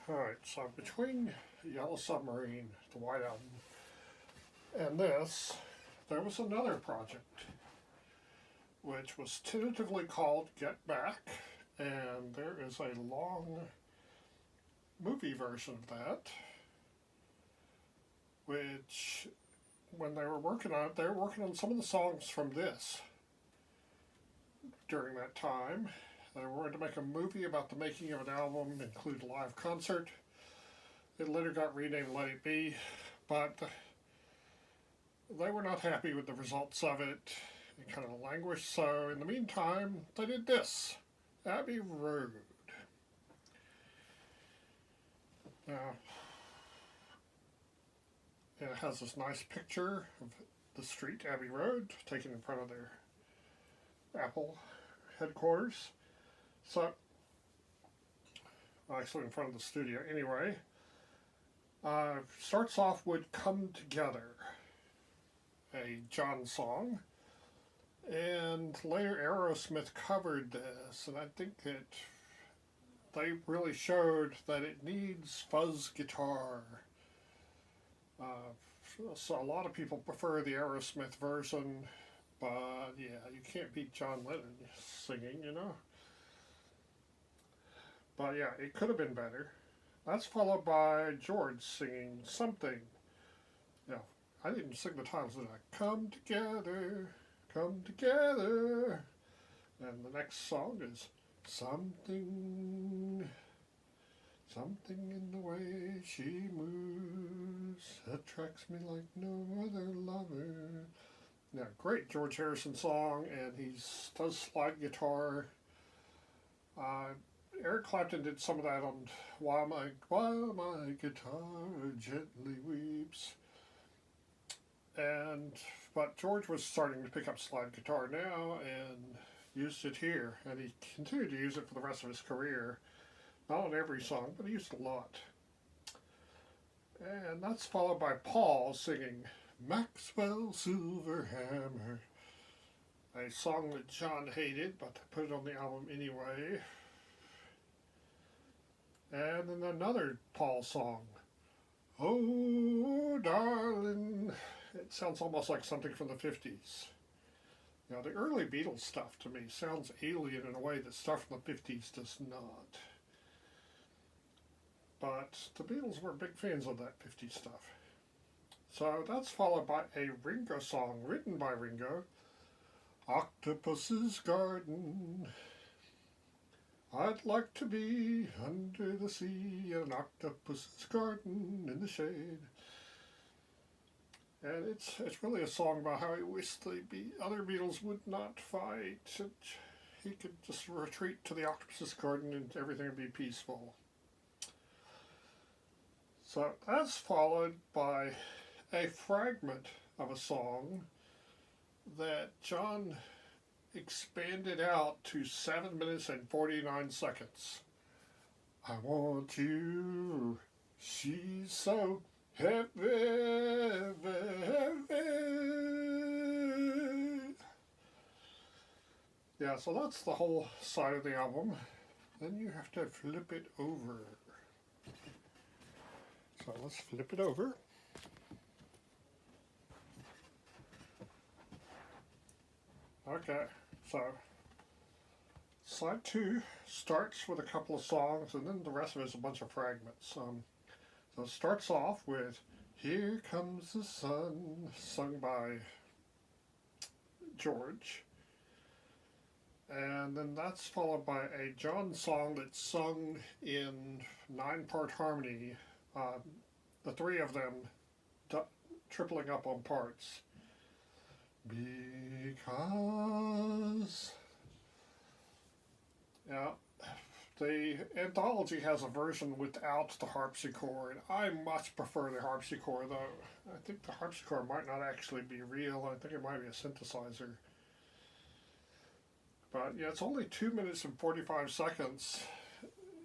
Alright, so between Yellow Submarine, the White Album, and this, there was another project which was tentatively called Get Back, and there is a long movie version of that, which, when they were working on it, they were working on some of the songs from this during that time. They were going to make a movie about the making of an album, include a live concert. It later got renamed Let It Be, but they were not happy with the results of it. It kind of languished, so in the meantime, they did this, Abbey Road. Now, it has this nice picture of the street, Abbey Road, taken in front of their Apple headquarters. So, actually in front of the studio anyway. Starts off with Come Together, a John song. And later Aerosmith covered this, and I think that they really showed that it needs fuzz guitar. So a lot of people prefer the Aerosmith version, but yeah, you can't beat John Lennon singing, you know. But yeah, it could have been better. That's followed by George singing something. Yeah, I didn't sing the titles, did I? Come together, come together. And the next song is something, something in the way she moves attracts me like no other lover. Yeah, great George Harrison song, and he does slide guitar. Eric Clapton did some of that on While My Guitar Gently Weeps. But George was starting to pick up slide guitar now and used it here. And he continued to use it for the rest of his career. Not on every song, but he used it a lot. And that's followed by Paul singing Maxwell Silverhammer, a song that John hated, but they put it on the album anyway. And then another Paul song, Oh Darling. It sounds almost like something from the 50s. Now, the early Beatles stuff to me sounds alien in a way that stuff from the 50s does not. But the Beatles were big fans of that 50s stuff. So that's followed by a Ringo song written by Ringo, Octopus's Garden. I'd like to be under the sea in an octopus's garden in the shade. And it's really a song about how he wished the other Beatles would not fight. And he could just retreat to the octopus's garden and everything would be peaceful. So that's followed by a fragment of a song that John expanded out to 7 minutes and 49 seconds. I want you, she's so heavy, heavy. Yeah, so that's the whole side of the album. Then you have to flip it over. So let's flip it over. Okay, so side 2 starts with a couple of songs, and then the rest of it is a bunch of fragments. So it starts off with Here Comes the Sun, sung by George. And then that's followed by a John song that's sung in 9-part harmony, the three of them tripling up on parts. Because, yeah, the anthology has a version without the harpsichord. I much prefer the harpsichord, though. I think the harpsichord might not actually be real. I think it might be a synthesizer. But yeah, it's only 2 minutes and 45 seconds.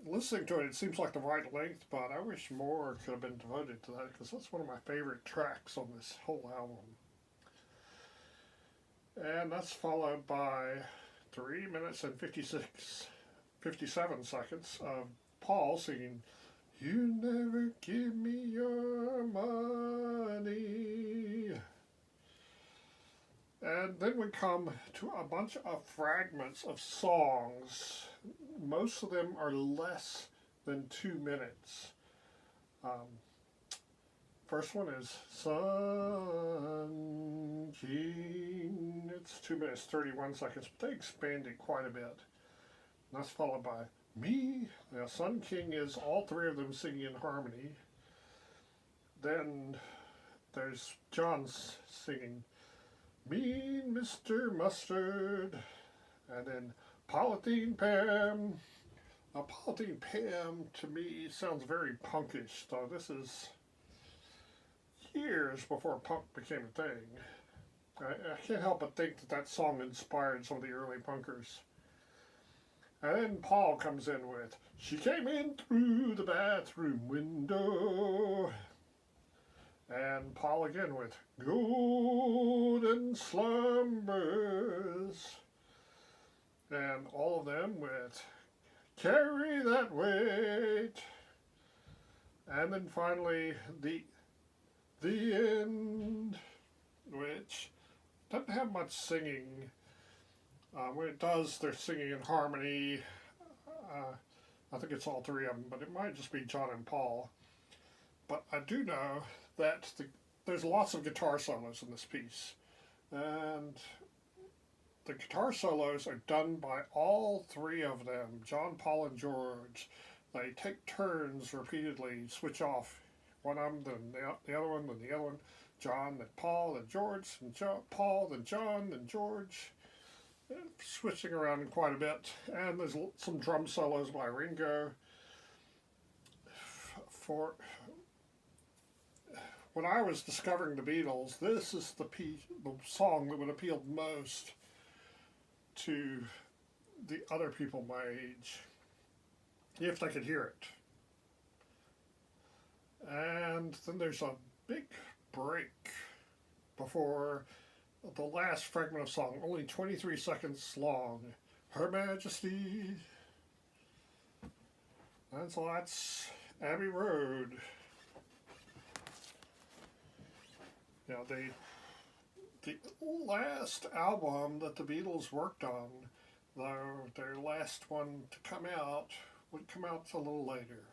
Listening to it, it seems like the right length, but I wish more could have been devoted to that, because that's one of my favorite tracks on this whole album. And that's followed by 3 minutes and 57 seconds of Paul singing You never give me your money. And then we come to a bunch of fragments of songs. Most of them are less than 2 minutes. Um, First one is Sun King. It's 2 minutes 31 seconds, but they expand it quite a bit. And that's followed by Me. Now, Sun King is all three of them singing in harmony. Then there's John singing Mean Mr. Mustard. And then Polythene Pam. Now, Polythene Pam to me sounds very punkish, though this is years before punk became a thing. I can't help but think that that song inspired some of the early punkers. And then Paul comes in with She Came In Through the Bathroom Window. And Paul again with Golden Slumbers. And all of them with Carry That Weight. And then finally the end, which doesn't have much singing. When it does, they're singing in harmony. I think it's all three of them, but it might just be John and Paul. But I do know that there's lots of guitar solos in this piece. And the guitar solos are done by all three of them, John, Paul, and George. They take turns repeatedly, switch off one of them, then the other one, then the other one. John, then Paul, then George, and Paul, then John, then George. Switching around quite a bit. And there's some drum solos by Ringo. For when I was discovering the Beatles, this is the song that would appeal most to the other people my age, if they could hear it. And then there's a big break before the last fragment of song, only 23 seconds long, Her Majesty. And so that's Abbey Road. Now, the last album that the Beatles worked on, though their last one to come out, would come out a little later.